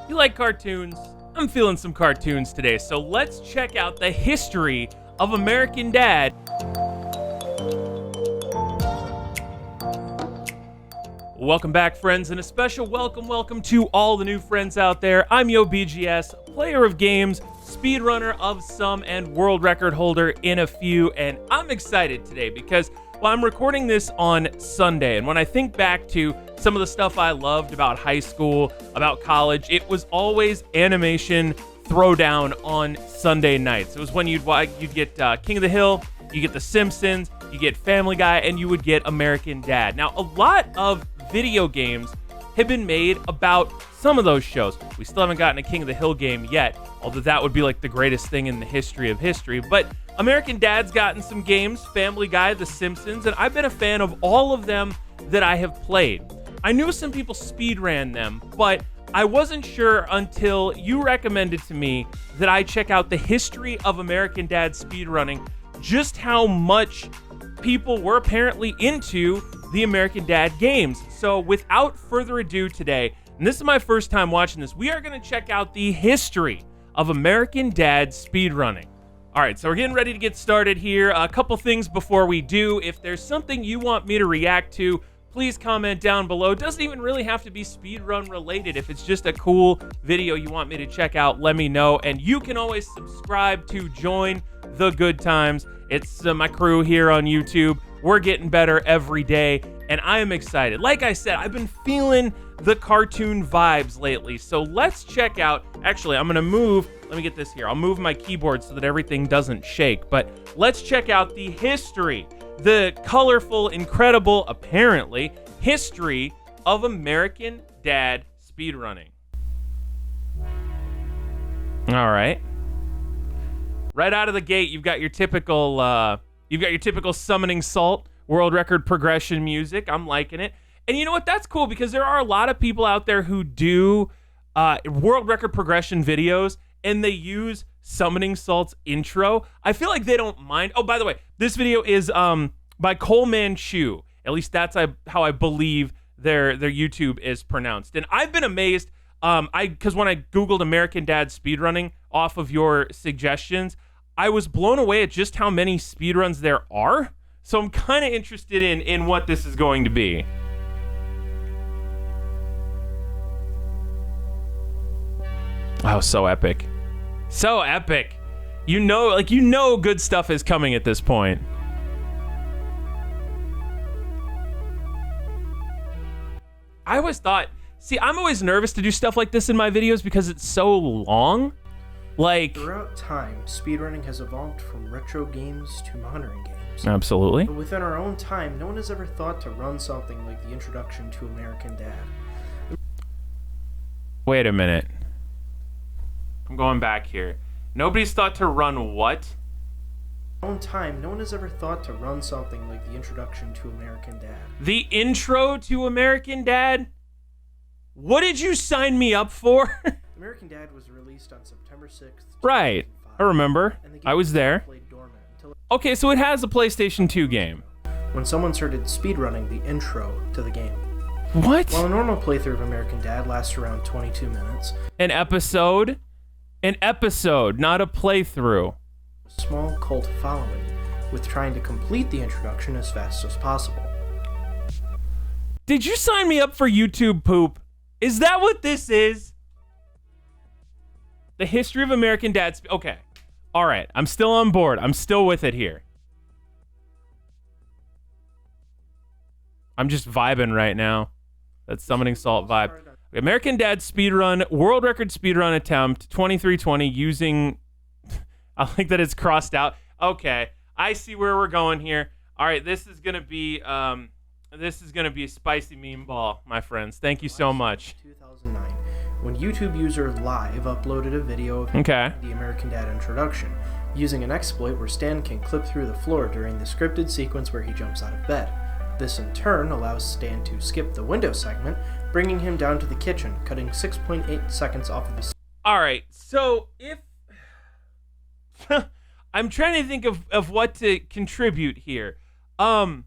You like cartoons? I'm feeling some cartoons today, so let's check out the history of American Dad. Welcome back, friends, and a special welcome to all the new friends out there. I'm YoBGS, player of games, speedrunner of some, and world record holder in a few, and I'm excited today because, well, I'm recording this on Sunday, and when I think back to some of the stuff I loved about high school, about college, it was always animation throwdown on Sunday nights. It was when you'd get King of the Hill, you get The Simpsons, you get Family Guy, and you would get American Dad. Now, a lot of video games have been made about some of those shows. We still haven't gotten a King of the Hill game yet, although that would be like the greatest thing in the history of history. But American Dad's gotten some games, Family Guy, The Simpsons, and I've been a fan of all of them that I have played. I knew some people speedran them, but I wasn't sure until you recommended to me that I check out the history of American Dad speedrunning, just how much people were apparently into the American Dad games. So without further ado today, and this is my first time watching this, we are going to check out the history of American Dad speedrunning. All right, so we're getting ready to get started here. A couple things before we do. If there's something you want me to react to, please comment down below. It doesn't even really have to be speedrun related. If it's just a cool video you want me to check out, let me know. And you can always subscribe to join the good times. It's my crew here on YouTube. We're getting better every day, and I am excited. Like I said, I've been feeling the cartoon vibes lately, so let's check out. Actually, I'm gonna move. Let me get this here. I'll move my keyboard so that everything doesn't shake, but let's check out the history, the colorful, incredible, apparently, history of American Dad speedrunning. All right. Right out of the gate, you've got your typical summoning salt world record progression music. I'm liking it. And you know what? That's cool because there are a lot of people out there who do world record progression videos and they use summoning salt's intro. I feel like they don't mind. Oh, by the way, this video is by Coleman Chu. At least that's how I believe their YouTube is pronounced. And I've been amazed because when I Googled American Dad speedrunning off of your suggestions, I was blown away at just how many speedruns there are. So I'm kind of interested in what this is going to be. Oh, so epic. So epic. You know good stuff is coming at this point. I always thought, I'm always nervous to do stuff like this in my videos because it's so long. Throughout time, speedrunning has evolved from retro games to modern games. Absolutely. But within our own time, no one has ever thought to run something like the introduction to American Dad. Wait a minute. I'm going back here. Nobody's thought to run what? In our own time, no one has ever thought to run something like the introduction to American Dad. The intro to American Dad? What did you sign me up for? American Dad was released on September 6th. Right. I remember. I was there. Okay, so it has a PlayStation 2 game. When someone started speedrunning the intro to the game. What? While a normal playthrough of American Dad lasts around 22 minutes. An episode? An episode, not a playthrough. A small cult following, with trying to complete the introduction as fast as possible. Did you sign me up for YouTube poop? Is that what this is? The history of American Dad. Okay. All right. I'm still on board. I'm still with it here. I'm just vibing right now. That summoning salt vibe. American Dad speedrun, world record speedrun attempt, 2320 using... I like that it's crossed out. Okay. I see where we're going here. All right. This is going to be a spicy meme ball, my friends. Thank you so much. 2009. When YouTube user Live uploaded a video of the American Dad introduction, using an exploit where Stan can clip through the floor during the scripted sequence where he jumps out of bed. This in turn allows Stan to skip the window segment, bringing him down to the kitchen, cutting 6.8 seconds off of the... Alright, so if... I'm trying to think of what to contribute here. I'm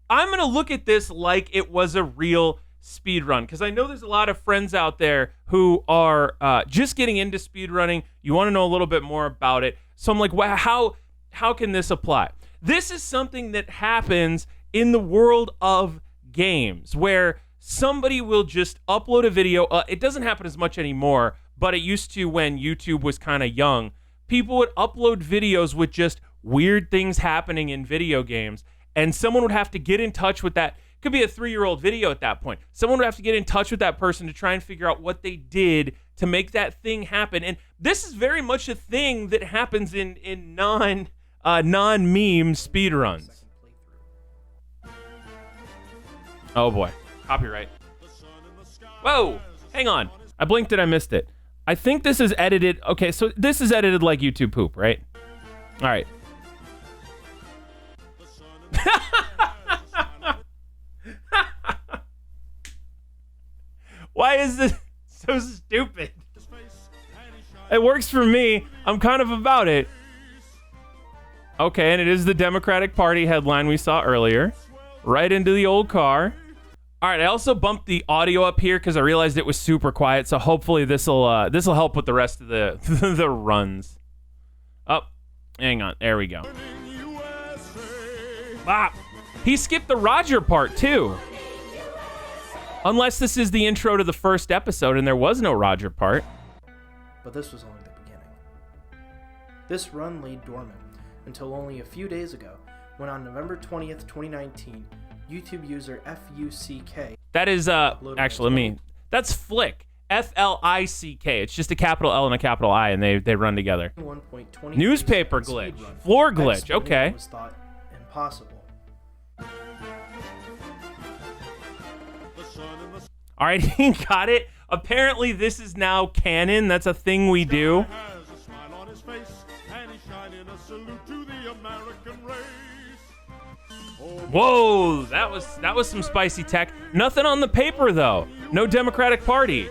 going to look at this like it was a real speedrun? Because I know there's a lot of friends out there who are just getting into speedrunning. You want to know a little bit more about it. So I'm like, wow, how can this apply? This is something that happens in the world of games where somebody will just upload a video. It doesn't happen as much anymore, but it used to when YouTube was kind of young. People would upload videos with just weird things happening in video games, and someone would have to get in touch with that. It could be a 3-year-old video at that point. Someone would have to get in touch with that person to try and figure out what they did to make that thing happen. And this is very much a thing that happens in non-meme speedruns. Oh boy, copyright. Whoa, hang on. I blinked and I missed it. I think this is edited. Okay, so this is edited like YouTube poop, right? All right. Why is this so stupid? It works for me. I'm kind of about it. Okay, and it is the Democratic Party headline we saw earlier. Right into the old car. All right, I also bumped the audio up here because I realized it was super quiet, so hopefully this'll help with the rest of the the runs. Oh, hang on. There we go. Ah, he skipped the Roger part too. Unless this is the intro to the first episode and there was no Roger part. But this was only the beginning. This run lay dormant until only a few days ago, when on November 20th, 2019, YouTube user FUCK... That is, actually, that's Flick. F-L-I-C-K. It's just a capital L and a capital I, and they run together. Newspaper glitch. Floor glitch, okay. Was thought impossible. All right, he got it. Apparently, this is now canon. That's a thing we do. Whoa, that was some spicy tech. Nothing on the paper though. No Democratic Party.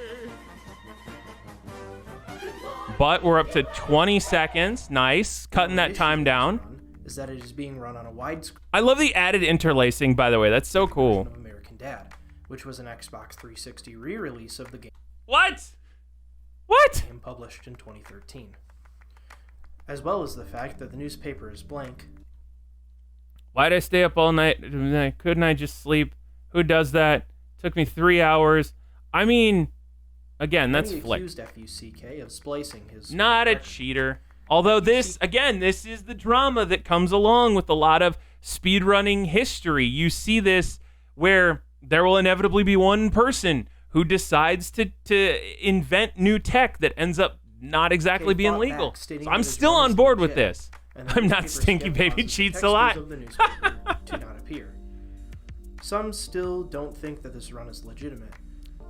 But we're up to 20 seconds. Nice, cutting that time down. Is that it is being run on a wide screen. I love the added interlacing, by the way. That's so cool. Of American Dad, which was an Xbox 360 re-release of the game. What? What? Game published in 2013. As well as the fact that the newspaper is blank. Why'd I stay up all night? Couldn't I just sleep? Who does that? Took me 3 hours. I mean, again, that's Flick. Accused FUCK of splicing his... Not a cheater. Although this is the drama that comes along with a lot of speedrunning history. You see this where there will inevitably be one person who decides to invent new tech that ends up not exactly being legal. So I'm still on board with this. I'm not Stinky Baby Cheats a lot. To not appear. Some still don't think that this run is legitimate.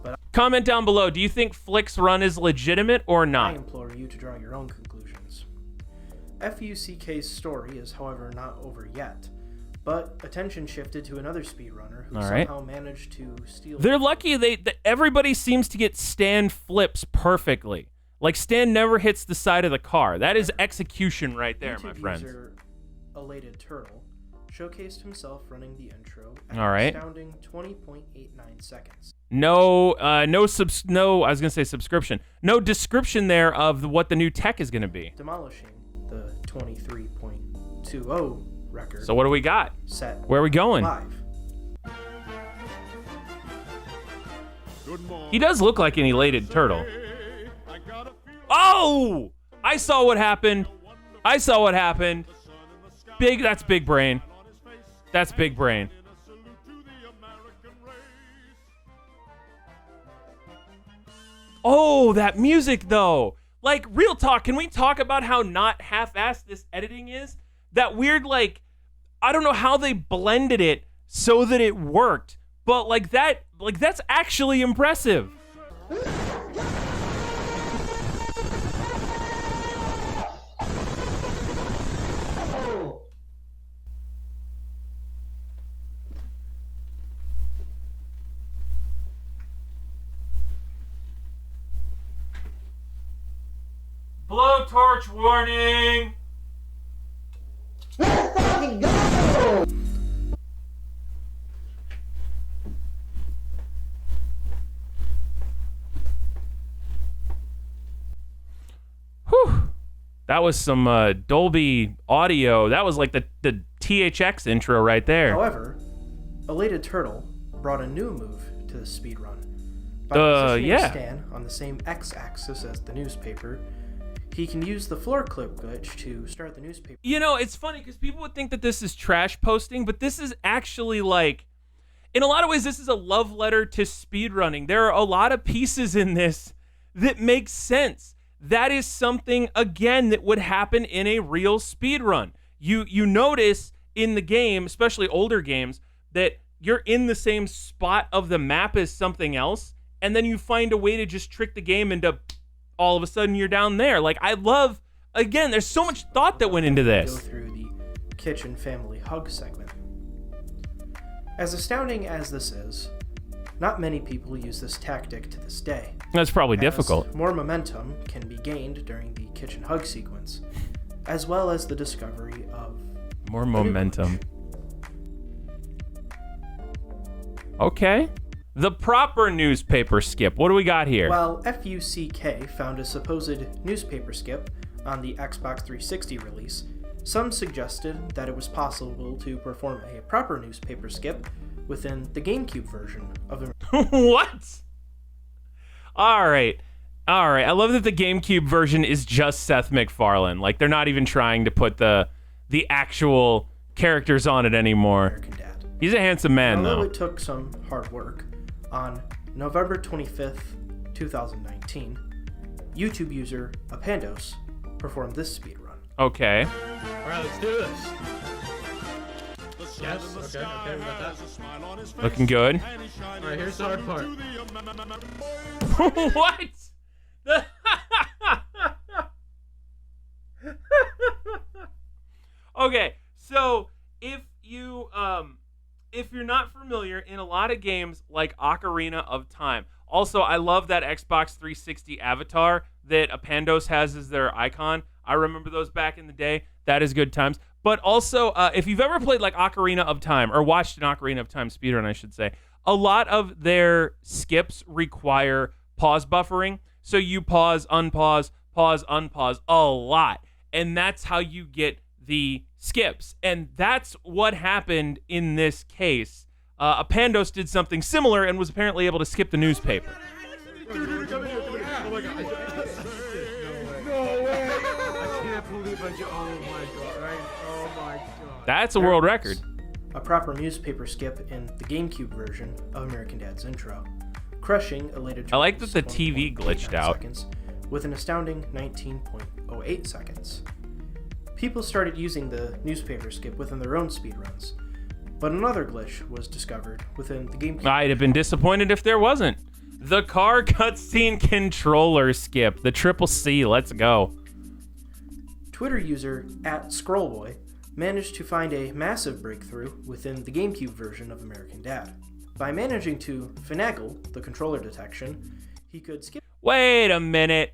But comment down below. Do you think Flick's run is legitimate or not? I implore you to draw your own conclusions. FUCK's story is, however, not over yet. But attention shifted to another speedrunner who somehow managed to steal... They're lucky everybody seems to get Stan flips perfectly. Like, Stan never hits the side of the car. That is execution right there, my friends. User Elated Turtle showcased himself running the intro at an astounding 20.89 seconds. No, I was going to say subscription. No description there of what the new tech is going to be. Demolishing the 23.20 record. So what do we got? Set. Where are we going? Live. He does look like an elated turtle. Oh! I saw what happened. That's big brain. That's big brain. Oh, that music though. Like, real talk, can we talk about how not half-assed this editing is? That weird, like, I don't know how they blended it so that it worked, but that's actually impressive. Blowtorch warning! Let's fucking go! That was some Dolby audio. That was like the THX intro right there. However, Elated Turtle brought a new move to the speedrun. By positioning Stan on the same x-axis as the newspaper, he can use the floor clip glitch to start the newspaper. You know, it's funny because people would think that this is trash posting, but this is actually like, in a lot of ways, this is a love letter to speedrunning. There are a lot of pieces in this that make sense. That is something, again, that would happen in a real speedrun. You notice in the game, especially older games, that you're in the same spot of the map as something else, and then you find a way to just trick the game into all of a sudden you're down there. Like, I love, again, there's so much thought that went into this. Go through the kitchen family hug segment. As astounding as this is, not many people use this tactic to this day. That's probably difficult. More momentum can be gained during the kitchen hug sequence, as well as the discovery of more momentum. Okay. The proper newspaper skip. What do we got here? While FUCK found a supposed newspaper skip on the Xbox 360 release, some suggested that it was possible to perform a proper newspaper skip within the GameCube version of the... What? All right. I love that the GameCube version is just Seth McFarlane. Like, they're not even trying to put the actual characters on it anymore. American Dad. He's a handsome man, Although though. it took some hard work, on November 25th, 2019, YouTube user Apandos performed this speedrun. Okay. All right, let's do this. Yes, okay, we got that. Looking good. All right, here's the hard part. What? Okay, so if you're not familiar, in a lot of games like Ocarina of Time, also I love that Xbox 360 avatar that Apandos has as their icon. I remember those back in the day. That is good times. But also, if you've ever played like Ocarina of Time, or watched an Ocarina of Time speedrun, I should say, a lot of their skips require pause buffering. So you pause, unpause, pause, unpause a lot. And that's how you get the skips. And that's what happened in this case. Apandos did something similar and was apparently able to skip the newspaper. Oh my god. No way. I can't believe I just... Oh my god, right? Oh my god. That's a world record. A proper newspaper skip in the GameCube version of American Dad's intro, crushing Elated Turtles. I like that the TV glitched out. Seconds, with an astounding 19.08 seconds. People started using the newspaper skip within their own speedruns, but another glitch was discovered within the GameCube. I'd have been disappointed if there wasn't. The car cutscene controller skip. The triple C. Let's go. Twitter user @Scrollboy managed to find a massive breakthrough within the GameCube version of American Dad. By managing to finagle the controller detection, he could skip... Wait a minute.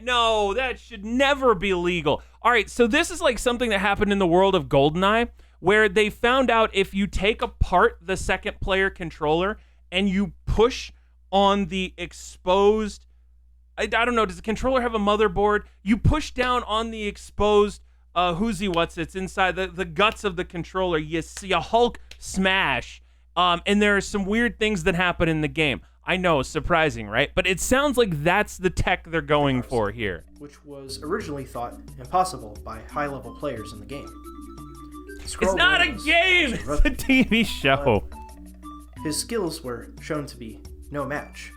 No, that should never be legal. All right, so this is like something that happened in the world of GoldenEye, where they found out if you take apart the second player controller and you push on the exposed... I don't know, does the controller have a motherboard? You push down on the exposed it's inside the guts of the controller. You see a Hulk smash, and there are some weird things that happen in the game. I know, surprising, right? But it sounds like that's the tech they're going for here. Which was originally thought impossible by high-level players in the game. It's not a game! It's a TV show. His skills were shown to be no match.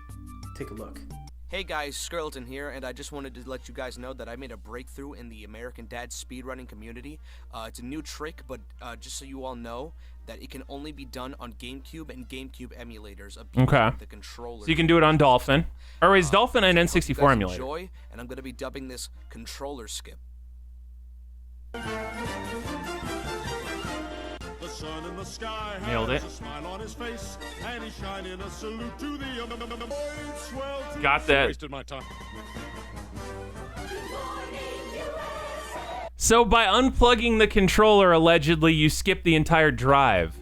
Take a look. Hey guys, Skirleton here, and I just wanted to let you guys know that I made a breakthrough in the American Dad speedrunning community. It's a new trick, but just so you all know, that it can only be done on GameCube and GameCube emulators of the controller. So you can do it on Dolphin. Or is Dolphin an N64 emulator? Enjoy, and I'm going to be dubbing this controller skip. Sun in the sky nailed it. A smile on his face, and he's shining a salute to the got that. Wasted my time. So by unplugging the controller, allegedly, you skip the entire drive.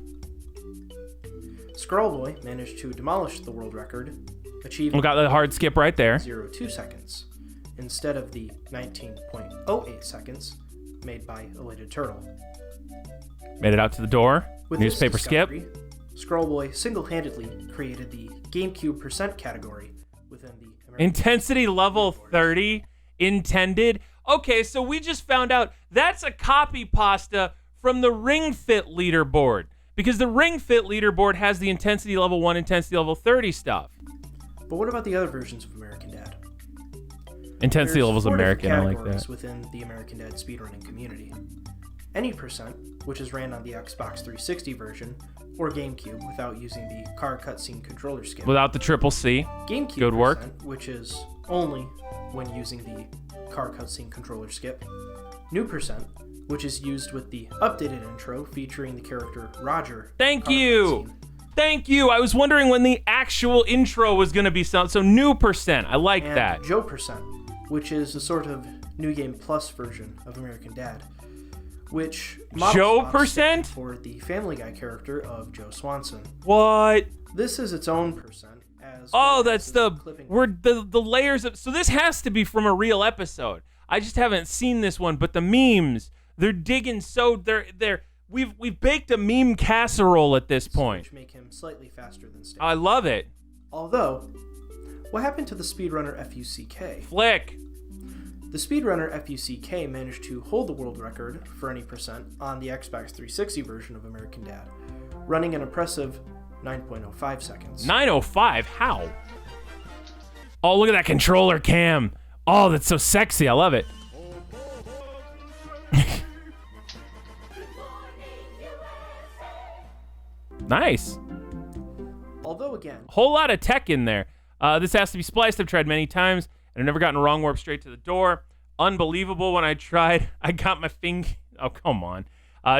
Scrollboy managed to demolish the world record, achieving... We got the hard skip right there. 0.02 seconds. instead of the 19.08 seconds made by Elated Turtle. Made it out to the door. With Newspaper skip. Scrollboy single-handedly created the GameCube percent category within the Intensity level 30 intended. Okay, so we just found out that's a copy pasta from the Ring Fit leaderboard, because the Ring Fit leaderboard has the intensity level 1, intensity level 30 stuff. But what about the other versions of American Dad? Intensity level's American, I like that. Within the American Dad speedrunning community. Any percent, which is ran on the Xbox 360 version, or GameCube without using the car cutscene controller skip. Without the triple C. GameCube Good work. percent, which is only when using the car cutscene controller skip. New percent, which is used with the updated intro featuring the character Roger. Thank you. Thank you. I was wondering when the actual intro was going to be so new percent. I like and that. Joe percent, which is a sort of New Game Plus version of American Dad, which Joe percent for the Family Guy character of Joe Swanson. What? This is its own percent. That's the layers of. So this has to be from a real episode. I just haven't seen this one, but the memes, they're digging so we've baked a meme casserole at this point. Which make him slightly faster than Stan. I love it. Although, what happened to the Speedrunner FUCK? Flick. The Speedrunner FUCK managed to hold the world record for any percent on the Xbox 360 version of American Dad, running an impressive 9.05 seconds. 9:05? How? Oh, look at that controller cam. Oh, that's so sexy. I love it. Nice. Although again, whole lot of tech in there. This has to be spliced. I've tried many times, and I've never gotten a wrong warp straight to the door. Unbelievable when I tried. I got my finger. Oh, come on.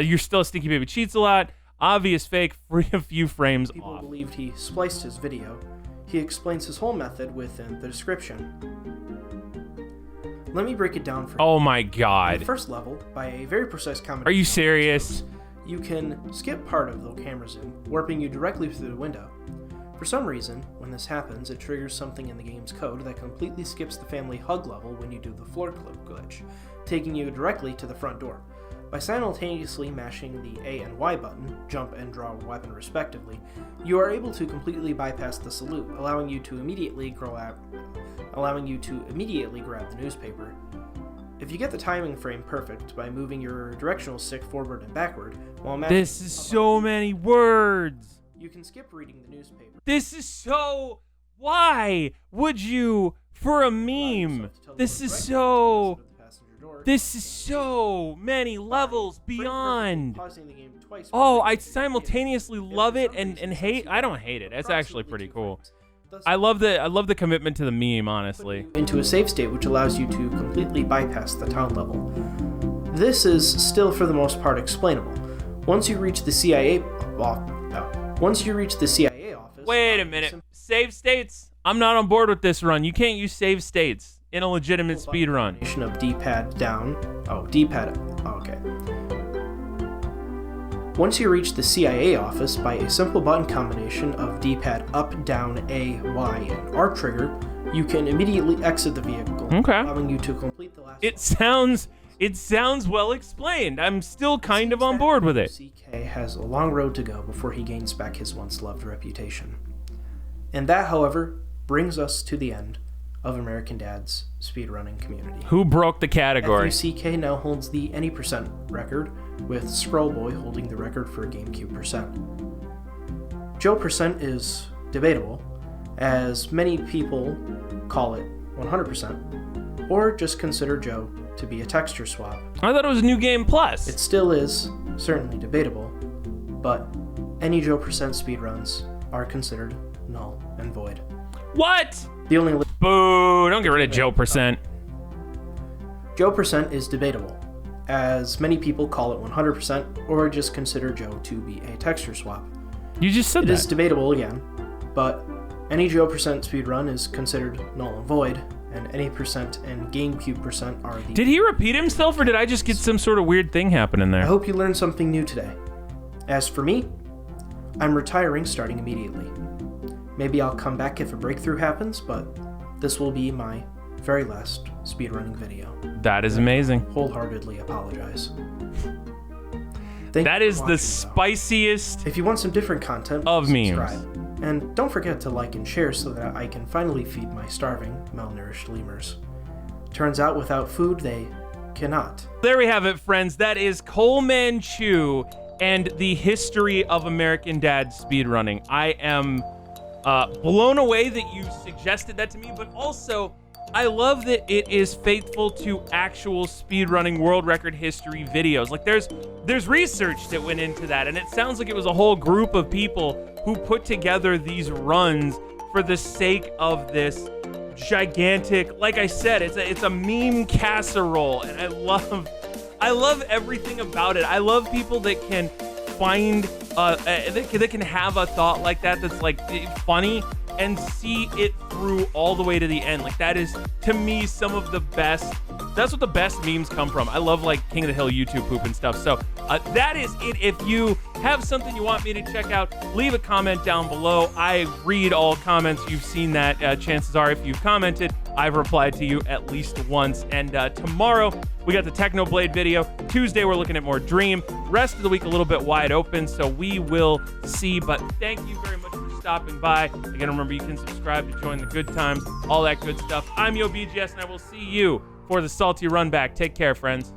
You're still a Stinky Baby Cheats a lot. Obvious fake, free a few frames people off. believed he spliced his video. He explains his whole method within the description. Let me break it down for you. Oh my In god. the first level, by a very precise combination. Are you serious? You can skip part of the camera zoom, warping you directly through the window. For some reason, when this happens, it triggers something in the game's code that completely skips the family hug level when you do the floor clip glitch, taking you directly to the front door. By simultaneously mashing the A and Y button, jump and draw a weapon respectively, you are able to completely bypass the salute, allowing you to immediately grab the newspaper. If you get the timing frame perfect by moving your directional stick forward and backward while mashing This is so many words. you can skip reading the newspaper. This is so... Why would you for a meme? This is so many levels beyond. Oh, I simultaneously love it and hate. I don't hate it. It's actually pretty cool. I love the commitment to the meme, honestly. Into a save state, which allows you to completely bypass the town level. This is still, for the most part, explainable. Once you reach the CIA office. Wait a minute. Save states? I'm not on board with this run. You can't use save states in a legitimate speedrun. Of D-pad down. Oh, D-pad. Oh, okay. Once you reach the CIA office, by a simple button combination of D-pad up, down, A, Y, and R trigger, you can immediately exit the vehicle, allowing you to complete the last. It sounds well explained. I'm still kind of on board with it. CK has a long road to go before he gains back his once loved reputation. And that, however, brings us to the end of American Dad's speedrunning community. Who broke the category? FUCK now holds the any percent record, with Scrollboy holding the record for GameCube percent. Joe percent is debatable, as many people call it 100%, or just consider Joe to be a texture swap. I thought it was New Game Plus. It still is certainly debatable, but any Joe percent speedruns are considered null and void. What? The only Boo! Don't get rid of Joe percent. Joe percent is debatable, as many people call it 100% or just consider Joe to be a texture swap. You just said that. It is debatable again, but any Joe percent speedrun is considered null and void, and any percent and GameCube percent are the... Did he repeat himself, or did I just get some sort of weird thing happening there? I hope you learned something new today. As for me, I'm retiring starting immediately. Maybe I'll come back if a breakthrough happens, but this will be my very last speedrunning video. That is amazing. Wholeheartedly apologize. That is the spiciest If you want some different content, of memes. subscribe. And don't forget to like and share so that I can finally feed my starving, malnourished lemurs. Turns out without food, they cannot. There we have it, friends. That is Coleman Chew and the history of American Dad speedrunning. I am blown away that you suggested that to me, but also I love that it is faithful to actual speedrunning world record history videos. Like there's research that went into that, and it sounds like it was a whole group of people who put together these runs for the sake of this gigantic, like I said, it's a meme casserole, and I love everything about it. I love people that can find that can have a thought like that that's like funny and see it through all the way to the end. Like that is, to me, some of the best. That's what the best memes come from. I love like King of the Hill YouTube poop and stuff. So that is it. If you have something you want me to check out, leave a comment down below. I read all comments. You've seen that. Chances are, if you've commented, I've replied to you at least once. And tomorrow, we got the Technoblade video. Tuesday, we're looking at more Dream. Rest of the week, a little bit wide open, so we will see. But thank you very much for stopping by. Again, remember, you can subscribe to join the good times, all that good stuff. I'm YoBGS, and I will see you for the salty run back. Take care, friends.